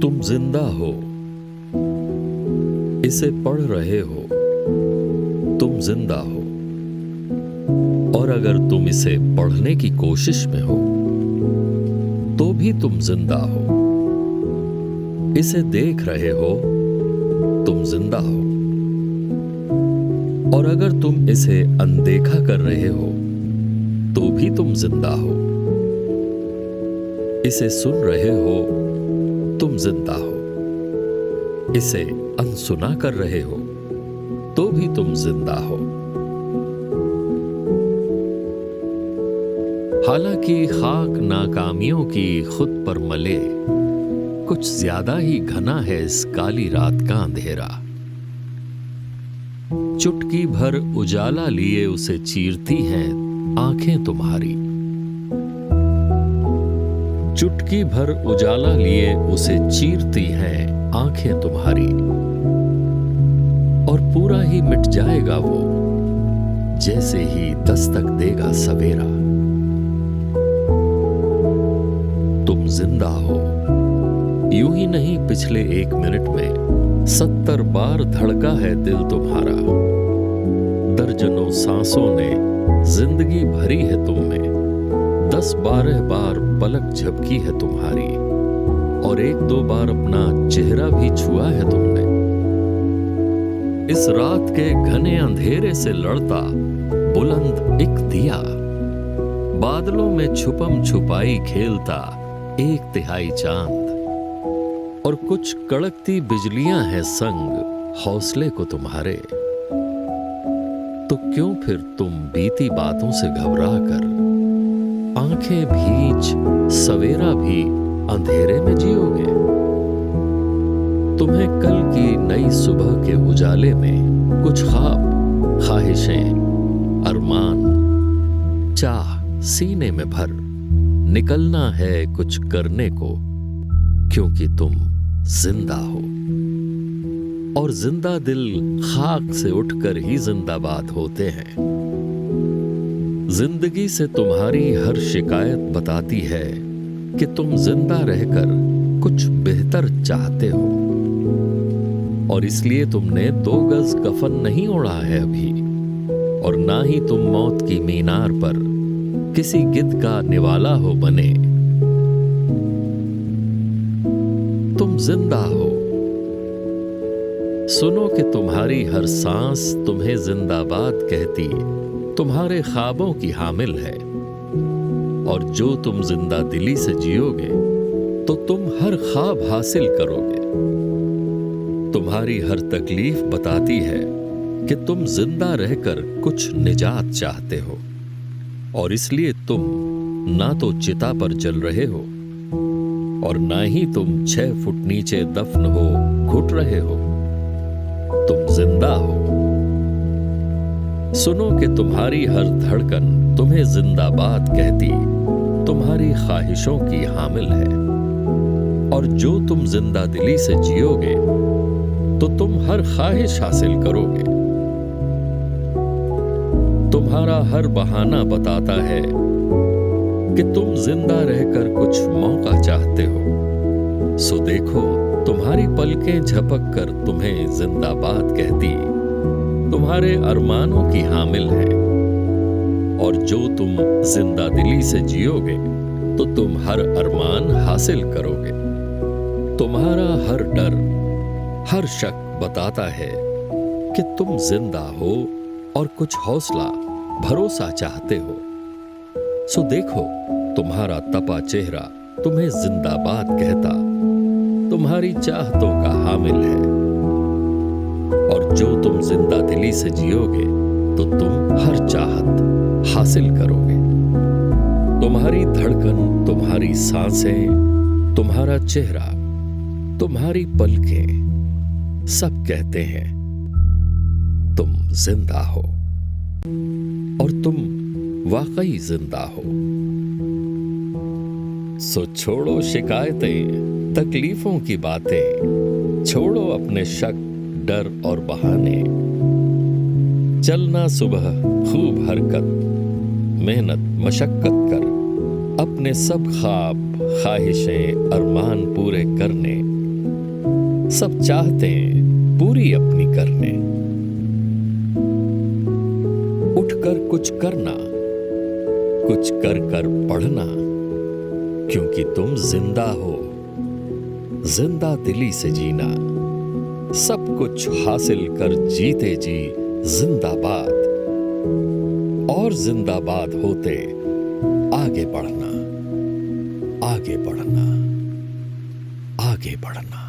तुम जिंदा हो, इसे पढ़ रहे हो, तुम जिंदा हो। और अगर तुम इसे पढ़ने की कोशिश में हो तो भी तुम जिंदा हो। इसे देख रहे हो, तुम जिंदा हो। और अगर तुम इसे अनदेखा कर रहे हो तो भी तुम जिंदा हो। इसे सुन रहे हो, तुम जिंदा हो। इसे अनसुना कर रहे हो तो भी तुम जिंदा हो। हालांकि खाक नाकामियों की खुद पर मले, कुछ ज्यादा ही घना है इस काली रात का अंधेरा। चुटकी भर उजाला लिए उसे चीरती हैं आंखें तुम्हारी। चुटकी भर उजाला लिए उसे चीरती हैं आंखें तुम्हारी। और पूरा ही मिट जाएगा वो जैसे ही दस्तक देगा सवेरा। तुम जिंदा हो, यूं ही नहीं पिछले 1 मिनट में 70 बार धड़का है दिल तुम्हारा। दर्जनों सांसों ने जिंदगी भरी है तुम में। 10-12 बार पलक झपकी है तुम्हारी। और 1-2 बार अपना चेहरा भी छुआ है तुमने। इस रात के घने अंधेरे से लड़ता बुलंद एक दिया, बादलों में छुपम छुपाई खेलता 1/3 चांद। और कुछ कड़कती बिजलियां हैं संग हौसले को तुम्हारे। तो क्यों फिर तुम बीती बातों से घबरा कर आंखें भींच सवेरा भी अंधेरे में जियोगे? तुम्हें कल की नई सुबह के उजाले में कुछ ख्वाब, ख्वाहिशें, अरमान, चाह सीने में भर निकलना है कुछ करने को, क्योंकि तुम जिंदा हो। और जिंदा दिल खाक से उठकर ही जिंदाबाद होते हैं। जिंदगी से तुम्हारी हर शिकायत बताती है कि तुम जिंदा रहकर कुछ बेहतर चाहते हो। और इसलिए तुमने 2 गज कफन नहीं ओढ़ा है अभी। और ना ही तुम मौत की मीनार पर किसी गिद्ध का निवाला हो बने। तुम जिंदा हो। सुनो कि तुम्हारी हर सांस तुम्हें जिंदाबाद कहती तुम्हारे ख्वाबों की हामिल है। और जो तुम जिंदा दिली से जियोगे तो तुम हर ख्वाब हासिल करोगे। तुम्हारी हर तकलीफ बताती है कि तुम जिंदा रहकर कुछ निजात चाहते हो। और इसलिए तुम ना तो चिता पर जल रहे हो और ना ही तुम 6 फुट नीचे दफन हो घुट रहे हो। तुम जिंदा हो। सुनो कि तुम्हारी हर धड़कन तुम्हें जिंदाबाद कहती तुम्हारी ख्वाहिशों की हामिल है। और जो तुम जिंदा दिली से जियोगे तो तुम हर ख्वाहिश हासिल करोगे। तुम्हारा हर बहाना बताता है कि तुम जिंदा रहकर कुछ मौका चाहते हो। सो देखो, तुम्हारी पलकें झपक कर तुम्हें जिंदाबाद कहती तुम्हारे अरमानों की हामिल है। और जो तुम जिंदा दिली से जियोगे तो तुम हर अरमान हासिल करोगे। तुम्हारा हर डर, हर शक बताता है कि तुम जिंदा हो और कुछ हौसला, भरोसा चाहते हो। सो देखो, तुम्हारा तपा चेहरा तुम्हें जिंदाबाद कहता तुम्हारी चाहतों का हामिल है। और जो तुम जिंदा दिली से जियोगे तो तुम हर चाहत हासिल करोगे। तुम्हारी धड़कन, तुम्हारी सांसें, तुम्हारा चेहरा, तुम्हारी पलकें सब कहते हैं तुम जिंदा हो। और तुम वाकई जिंदा हो। सो छोड़ो शिकायतें, तकलीफों की बातें, छोड़ो अपने शक, डर और बहाने। चलना सुबह खूब हरकत, मेहनत मशक्कत कर, अपने सब ख्वाब, ख्वाहिशें, अरमान पूरे करने सब चाहते पूरी अपनी करने। उठकर कुछ करना, कुछ कर कर पढ़ना, क्योंकि तुम जिंदा हो। जिंदा दिली से जीना, सब कुछ हासिल कर जीते जी जिंदाबाद। और जिंदाबाद होते आगे बढ़ना, आगे बढ़ना, आगे बढ़ना।